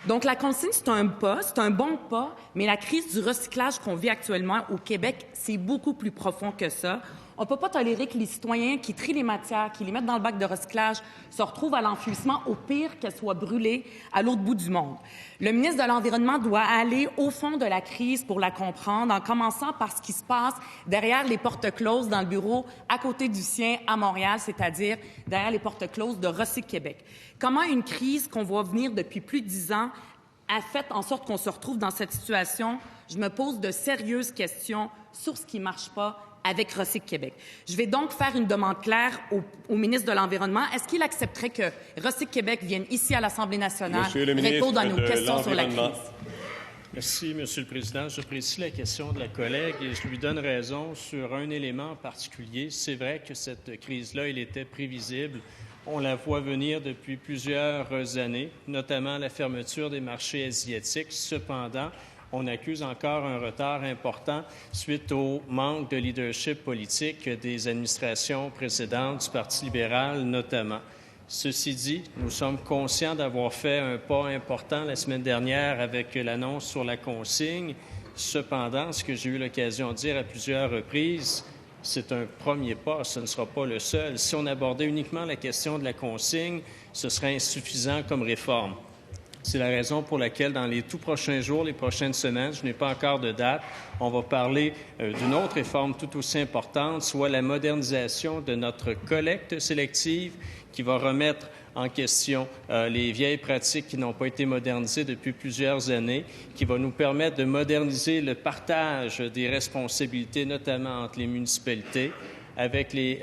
Donc, la consigne, c'est un pas, c'est un bon pas, mais la crise du recyclage qu'on vit actuellement au Québec, c'est beaucoup plus profond que ça. On ne peut pas tolérer que les citoyens qui trient les matières, qui les mettent dans le bac de recyclage, se retrouvent à l'enfouissement, au pire qu'elles soient brûlées à l'autre bout du monde. Le ministre de l'Environnement doit aller au fond de la crise pour la comprendre, en commençant par ce qui se passe derrière les portes closes dans le bureau à côté du sien à Montréal, c'est-à-dire derrière les portes closes de Recyc Québec. Comment une crise qu'on voit venir depuis plus de 10 ans a fait en sorte qu'on se retrouve dans cette situation? Je me pose de sérieuses questions sur ce qui ne marche pas avec Recyc Québec. Je vais donc faire une demande claire au ministre de l'Environnement. Est-ce qu'il accepterait que Recyc Québec vienne ici à l'Assemblée nationale répondre à nos questions sur la crise? Merci, Monsieur le Président. J'apprécie la question de la collègue et je lui donne raison sur un élément en particulier. C'est vrai que cette crise-là, elle était prévisible. On la voit venir depuis plusieurs années, notamment la fermeture des marchés asiatiques. Cependant, on accuse encore un retard important suite au manque de leadership politique des administrations précédentes, du Parti libéral notamment. Ceci dit, nous sommes conscients d'avoir fait un pas important la semaine dernière avec l'annonce sur la consigne. Cependant, ce que j'ai eu l'occasion de dire à plusieurs reprises, c'est un premier pas, ce ne sera pas le seul. Si on abordait uniquement la question de la consigne, ce serait insuffisant comme réforme. C'est la raison pour laquelle, dans les tout prochains jours, les prochaines semaines, je n'ai pas encore de date, on va parler d'une autre réforme tout aussi importante, soit la modernisation de notre collecte sélective qui va remettre en question les vieilles pratiques qui n'ont pas été modernisées depuis plusieurs années, qui va nous permettre de moderniser le partage des responsabilités, notamment entre les municipalités, avec les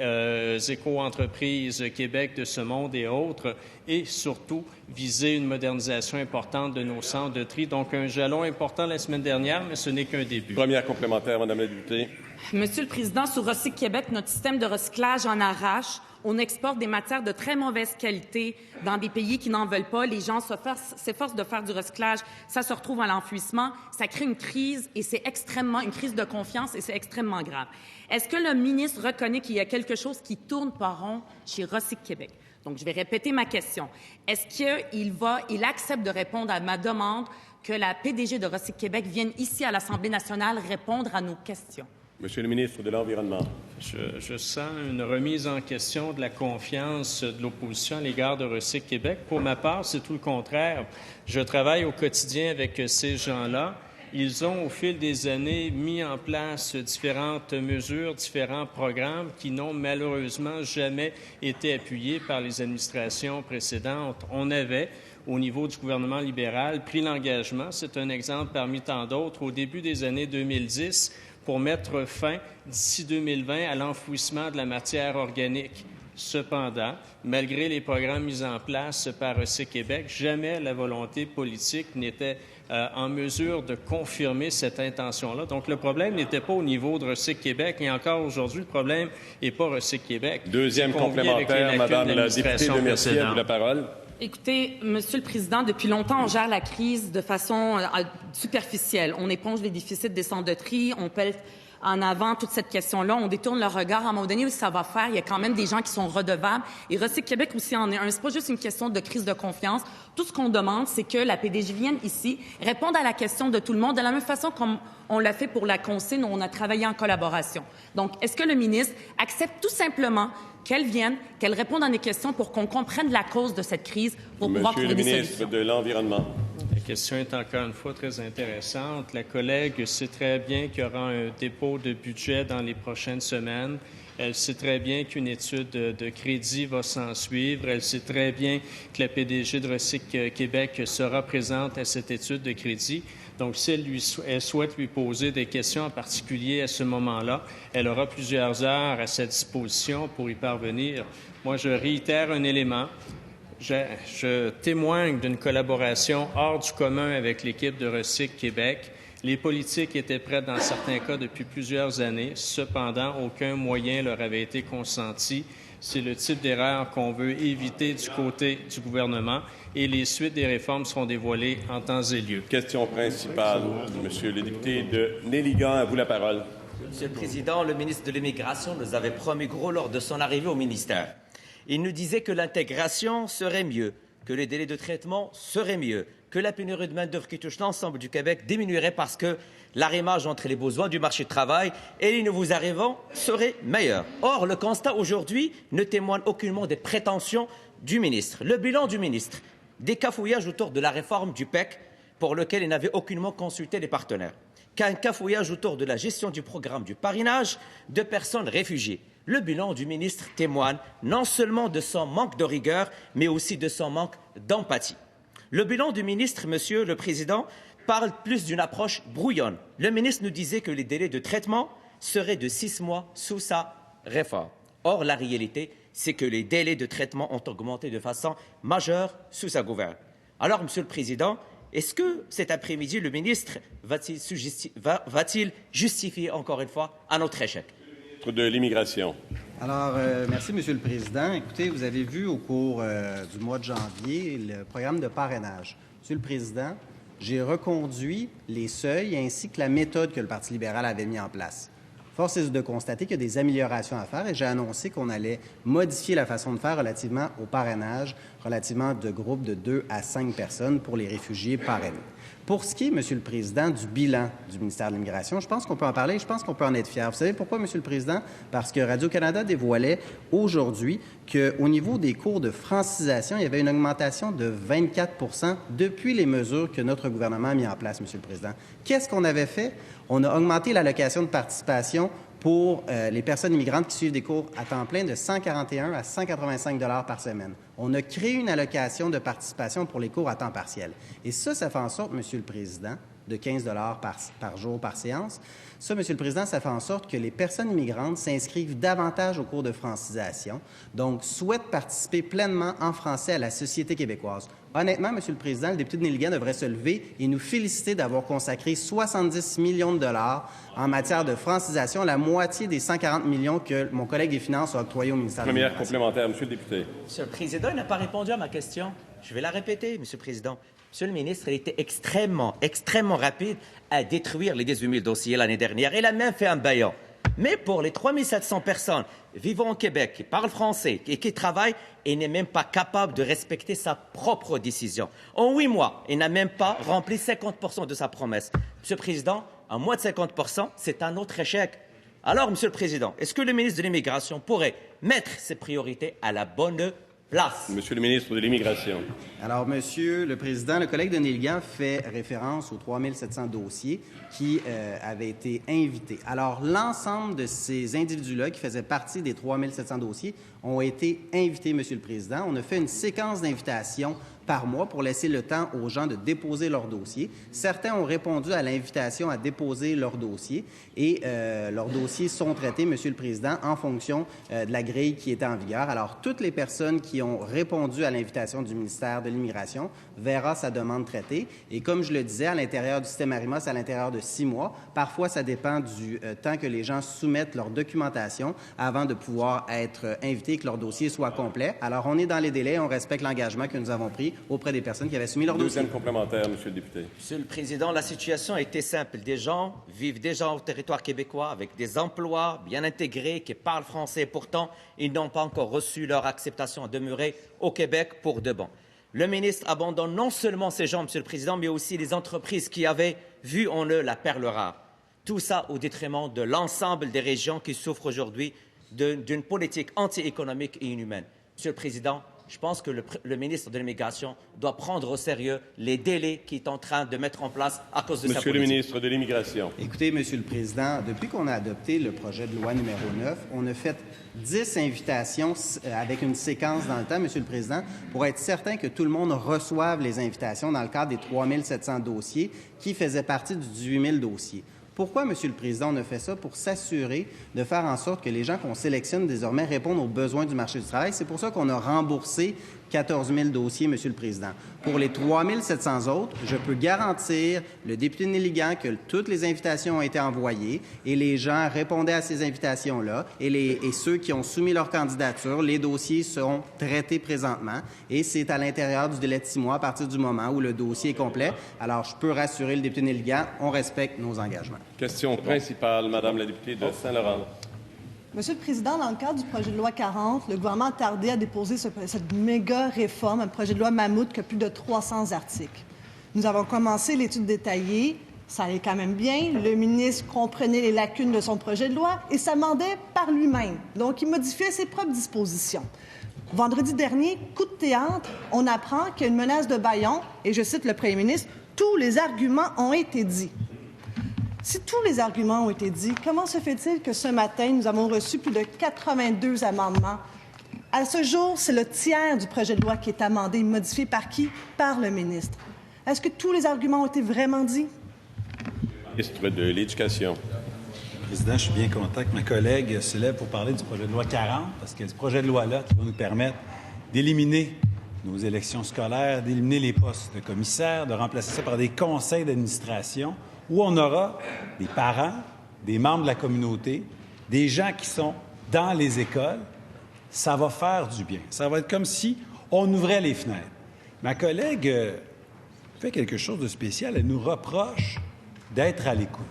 éco-entreprises Québec de ce monde et autres, et surtout viser une modernisation importante de nos centres de tri. Donc, un jalon important la semaine dernière, mais ce n'est qu'un début. Première complémentaire, Madame la députée. Monsieur le Président, sur Recyc Québec, notre système de recyclage en arrache. On exporte des matières de très mauvaise qualité dans des pays qui n'en veulent pas. Les gens s'efforcent de faire du recyclage. Ça se retrouve à l'enfouissement. Ça crée une crise et c'est extrêmement une crise de confiance et c'est extrêmement grave. Est-ce que le ministre reconnaît qu'il y a quelque chose qui tourne pas rond chez Recyc Québec? Donc, je vais répéter ma question. Est-ce qu'il accepte de répondre à ma demande que la PDG de Recyc Québec vienne ici à l'Assemblée nationale répondre à nos questions? Monsieur le ministre de l'Environnement. Je sens une remise en question de la confiance de l'opposition à l'égard de Recyc Québec. Pour ma part, c'est tout le contraire. Je travaille au quotidien avec ces gens-là. Ils ont, au fil des années, mis en place différentes mesures, différents programmes qui n'ont malheureusement jamais été appuyés par les administrations précédentes. On avait, au niveau du gouvernement libéral, pris l'engagement, c'est un exemple parmi tant d'autres, au début des années 2010, pour mettre fin, d'ici 2020, à l'enfouissement de la matière organique. Cependant, malgré les programmes mis en place par Recyc Québec, jamais la volonté politique n'était en mesure de confirmer cette intention-là. Donc, le problème n'était pas au niveau de Recyc Québec et encore aujourd'hui, le problème n'est pas Recyc Québec. Deuxième complémentaire, Madame la députée de Mercier, à vous la parole. Écoutez, Monsieur le Président, depuis longtemps, on gère la crise de façon superficielle. On éponge les déficits des centres de tri, on pèle en avant toute cette question-là. On détourne le regard. À un moment donné où ça va faire, il y a quand même des gens qui sont redevables. Et Recyc Québec aussi en est un. C'est pas juste une question de crise de confiance. Tout ce qu'on demande, c'est que la PDG vienne ici, réponde à la question de tout le monde, de la même façon comme on l'a fait pour la consigne, où on a travaillé en collaboration. Donc, est-ce que le ministre accepte tout simplement qu'elle vienne, qu'elle réponde à des questions pour qu'on comprenne la cause de cette crise, pour pouvoir trouver des solutions? Monsieur le ministre de l'Environnement. La question est encore une fois très intéressante. La collègue sait très bien qu'il y aura un dépôt de budget dans les prochaines semaines. Elle sait très bien qu'une étude de crédit va s'en suivre. Elle sait très bien que la PDG de Recyc Québec sera présente à cette étude de crédit. Donc, si elle souhaite lui poser des questions en particulier à ce moment-là, elle aura plusieurs heures à sa disposition pour y parvenir. Moi, je réitère un élément. Je témoigne d'une collaboration hors du commun avec l'équipe de Recyc Québec. Les politiques étaient prêtes dans certains cas depuis plusieurs années. Cependant, aucun moyen leur avait été consenti. C'est le type d'erreur qu'on veut éviter du côté du gouvernement et les suites des réformes seront dévoilées en temps et lieu. Question principale, Monsieur le député de Néligan, à vous la parole. Monsieur le Président, le ministre de l'Immigration nous avait promis gros lors de son arrivée au ministère. Il nous disait que l'intégration serait mieux, que les délais de traitement seraient mieux, que la pénurie de main-d'œuvre qui touche l'ensemble du Québec diminuerait parce que l'arrimage entre les besoins du marché de travail et les nouveaux arrivants serait meilleur. Or, le constat aujourd'hui ne témoigne aucunement des prétentions du ministre. Le bilan du ministre, des cafouillages autour de la réforme du PEC pour lequel il n'avait aucunement consulté les partenaires, qu'un cafouillage autour de la gestion du programme du parrainage de personnes réfugiées. Le bilan du ministre témoigne non seulement de son manque de rigueur, mais aussi de son manque d'empathie. Le bilan du ministre, Monsieur le Président, parle plus d'une approche brouillonne. Le ministre nous disait que les délais de traitement seraient de 6 mois sous sa réforme. Or, la réalité, c'est que les délais de traitement ont augmenté de façon majeure sous sa gouverne. Alors, Monsieur le Président, est-ce que cet après-midi, le ministre va-t-il justifier encore une fois à notre échec? De l'immigration. Alors, merci, Monsieur le Président. Écoutez, vous avez vu au cours du mois de janvier le programme de parrainage. Monsieur le Président, j'ai reconduit les seuils ainsi que la méthode que le Parti libéral avait mis en place. Force est de constater qu'il y a des améliorations à faire et j'ai annoncé qu'on allait modifier la façon de faire relativement au parrainage, relativement de groupes de 2 à 5 personnes pour les réfugiés parrainés. Pour ce qui est, Monsieur le Président, du bilan du ministère de l'Immigration, je pense qu'on peut en parler et je pense qu'on peut en être fier. Vous savez pourquoi, Monsieur le Président? Parce que Radio-Canada dévoilait aujourd'hui qu'au niveau des cours de francisation, il y avait une augmentation de 24 depuis les mesures que notre gouvernement a mis en place, Monsieur le Président. Qu'est-ce qu'on avait fait? On a augmenté l'allocation de participation pour les personnes immigrantes qui suivent des cours à temps plein de 141 à 185 $ par semaine. On a créé une allocation de participation pour les cours à temps partiel. Et ça fait en sorte, Monsieur le Président, de 15 par jour par séance. Ça, Monsieur le Président, ça fait en sorte que les personnes immigrantes s'inscrivent davantage au cours de francisation, donc souhaitent participer pleinement en français à la société québécoise. Honnêtement, Monsieur le Président, le député de Néligan devrait se lever et nous féliciter d'avoir consacré 70 millions de dollars en matière de francisation, la moitié des 140 millions que mon collègue des Finances a octroyés au ministère de l'Immigration. Première complémentaire, Monsieur le député. Monsieur le Président, il n'a pas répondu à ma question. Je vais la répéter, Monsieur le Président. Monsieur le ministre, il était extrêmement rapide à détruire les 18 000 dossiers l'année dernière. Il a même fait un baillant. Mais pour les 3 700 personnes vivant au Québec, qui parlent français et qui travaillent, il n'est même pas capable de respecter sa propre décision. En 8 mois, il n'a même pas rempli 50% de sa promesse. Monsieur le Président, en moins de 50%, c'est un autre échec. Alors, Monsieur le Président, est-ce que le ministre de l'Immigration pourrait mettre ses priorités à la bonne place? Monsieur le ministre de l'Immigration. Alors, Monsieur le Président, le collègue de Néligan fait référence aux 3 700 dossiers qui avaient été invités. Alors, l'ensemble de ces individus-là qui faisaient partie des 3 700 dossiers ont été invités, Monsieur le Président. On a fait une séquence d'invitations par mois pour laisser le temps aux gens de déposer leur dossier. Certains ont répondu à l'invitation à déposer leur dossier et leurs dossiers sont traités, Monsieur le Président, en fonction de la grille qui est en vigueur. Alors, toutes les personnes qui ont répondu à l'invitation du ministère de l'Immigration verra sa demande traitée. Et comme je le disais, à l'intérieur du système ARIMA, c'est à l'intérieur de 6 mois. Parfois, ça dépend du temps que les gens soumettent leur documentation avant de pouvoir être invités et que leur dossier soit complet. Alors, on est dans les délais, on respecte l'engagement que nous avons pris auprès des personnes qui avaient soumis leur dossier. Deuxième complémentaire, Monsieur le député. Monsieur le Président, la situation était simple. Des gens vivent déjà au territoire québécois avec des emplois bien intégrés, qui parlent français. Pourtant, ils n'ont pas encore reçu leur acceptation à demeurer au Québec pour de bon. Le ministre abandonne non seulement ces gens, Monsieur le Président, mais aussi les entreprises qui avaient vu en eux la perle rare. Tout ça au détriment de l'ensemble des régions qui souffrent aujourd'hui d'une politique anti-économique et inhumaine. Monsieur le Président, je pense que le ministre de l'Immigration doit prendre au sérieux les délais qu'il est en train de mettre en place à cause de sa politique. Monsieur le ministre de l'Immigration. Écoutez, Monsieur le Président, depuis qu'on a adopté le projet de loi numéro 9, on a fait 10 invitations avec une séquence dans le temps, Monsieur le Président, pour être certain que tout le monde reçoive les invitations dans le cadre des 3 700 dossiers qui faisaient partie du 18 000 dossiers. Pourquoi, Monsieur le Président, on a fait ça? Pour s'assurer de faire en sorte que les gens qu'on sélectionne désormais répondent aux besoins du marché du travail. C'est pour ça qu'on a remboursé 14 000 dossiers, Monsieur le Président. Pour les 3 700 autres, je peux garantir le député de Néligan que toutes les invitations ont été envoyées et les gens répondaient à ces invitations-là et ceux qui ont soumis leur candidature, les dossiers sont traités présentement et c'est à l'intérieur du délai de 6 mois à partir du moment où le dossier est complet. Alors, je peux rassurer le député de Néligan, on respecte nos engagements. Question principale, Madame la députée de Saint-Laurent. Monsieur le Président, dans le cadre du projet de loi 40, le gouvernement a tardé à déposer cette méga réforme, un projet de loi mammouth qui a plus de 300 articles. Nous avons commencé l'étude détaillée, ça allait quand même bien. Le ministre comprenait les lacunes de son projet de loi et s'amendait par lui-même. Donc, il modifiait ses propres dispositions. Vendredi dernier, coup de théâtre, on apprend qu'il y a une menace de bâillon et, je cite le premier ministre, « Tous les arguments ont été dits ». Si tous les arguments ont été dits, comment se fait-il que ce matin, nous avons reçu plus de 82 amendements? À ce jour, c'est le tiers du projet de loi qui est amendé, modifié par qui? Par le ministre. Est-ce que tous les arguments ont été vraiment dits? Ministre de l'Éducation. Président, je suis bien content que ma collègue se lève pour parler du projet de loi 40, parce que ce projet de loi-là qui va nous permettre d'éliminer nos élections scolaires, d'éliminer les postes de commissaires, de remplacer ça par des conseils d'administration, où on aura des parents, des membres de la communauté, des gens qui sont dans les écoles. Ça va faire du bien. Ça va être comme si on ouvrait les fenêtres. Ma collègue fait quelque chose de spécial. Elle nous reproche d'être à l'écoute.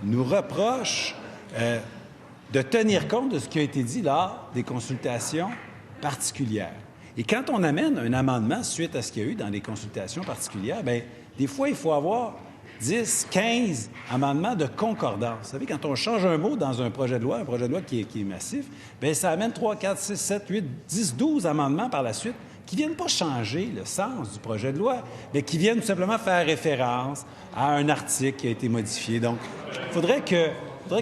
Elle nous reproche de tenir compte de ce qui a été dit lors des consultations particulières. Et quand on amène un amendement suite à ce qu'il y a eu dans les consultations particulières, bien, des fois, il faut avoir 10, 15 amendements de concordance. Vous savez, quand on change un mot dans un projet de loi qui est massif, bien, ça amène 3, 4, 6, 7, 8, 10, 12 amendements par la suite qui ne viennent pas changer le sens du projet de loi, mais qui viennent tout simplement faire référence à un article qui a été modifié. Donc, il faudrait que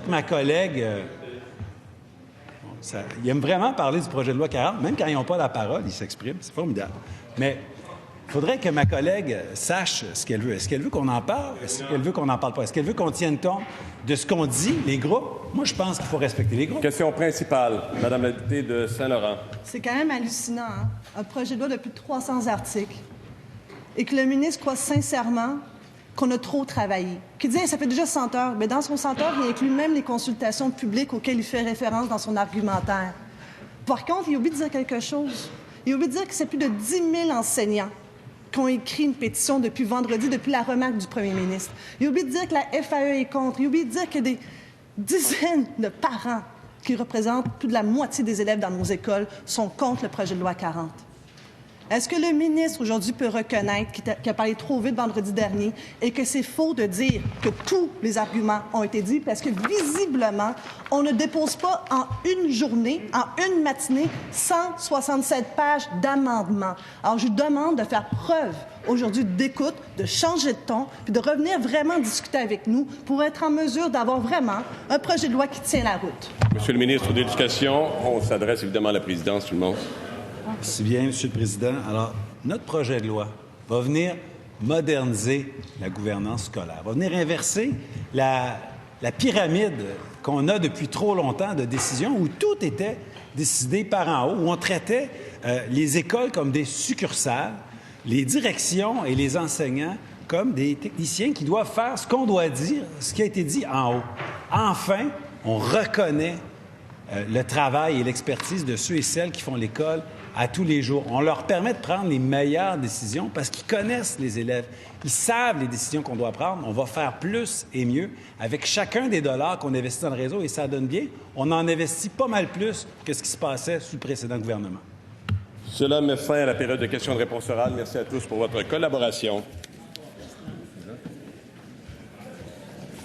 ma collègue... il aime vraiment parler du projet de loi 40, même quand ils n'ont pas la parole, ils s'expriment. C'est formidable. Mais Il faudrait que ma collègue sache ce qu'elle veut. Est-ce qu'elle veut qu'on en parle? Est-ce qu'elle veut qu'on n'en parle pas? Est-ce qu'elle veut qu'on tienne compte de ce qu'on dit, les groupes? Moi, je pense qu'il faut respecter les groupes. Question principale, Madame la députée de Saint-Laurent. C'est quand même hallucinant, hein? Un projet de loi de plus de 300 articles et que le ministre croit sincèrement qu'on a trop travaillé. Qu'il dit ça fait déjà 100 heures. Mais dans son 100 heures, il inclut même les consultations publiques auxquelles il fait référence dans son argumentaire. Par contre, il oublie de dire quelque chose. Il oublie de dire que c'est plus de 10 000 enseignants qui ont écrit une pétition depuis vendredi, depuis la remarque du premier ministre. Il oublie de dire que la FAE est contre. Il oublie de dire que des dizaines de parents qui représentent plus de la moitié des élèves dans nos écoles sont contre le projet de loi 40. Est-ce que le ministre, aujourd'hui, peut reconnaître qu'il a parlé trop vite vendredi dernier et que c'est faux de dire que tous les arguments ont été dits parce que, visiblement, on ne dépose pas en une journée, en une matinée, 167 pages d'amendements. Alors, je vous demande de faire preuve aujourd'hui d'écoute, de changer de ton, puis de revenir vraiment discuter avec nous pour être en mesure d'avoir vraiment un projet de loi qui tient la route. Monsieur le ministre de l'Éducation, on s'adresse évidemment à la présidence, tout le monde. Merci bien, Monsieur le Président. Alors, notre projet de loi va venir moderniser la gouvernance scolaire, va venir inverser la pyramide qu'on a depuis trop longtemps de décisions où tout était décidé par en haut, où on traitait les écoles comme des succursales, les directions et les enseignants comme des techniciens qui doivent faire ce qu'on doit dire, ce qui a été dit en haut. Enfin, on reconnaît le travail et l'expertise de ceux et celles qui font l'école à tous les jours. On leur permet de prendre les meilleures décisions parce qu'ils connaissent les élèves. Ils savent les décisions qu'on doit prendre. On va faire plus et mieux avec chacun des dollars qu'on investit dans le réseau et ça donne bien. On en investit pas mal plus que ce qui se passait sous le précédent gouvernement. Cela met fin à la période de questions de réponse orale. Merci à tous pour votre collaboration.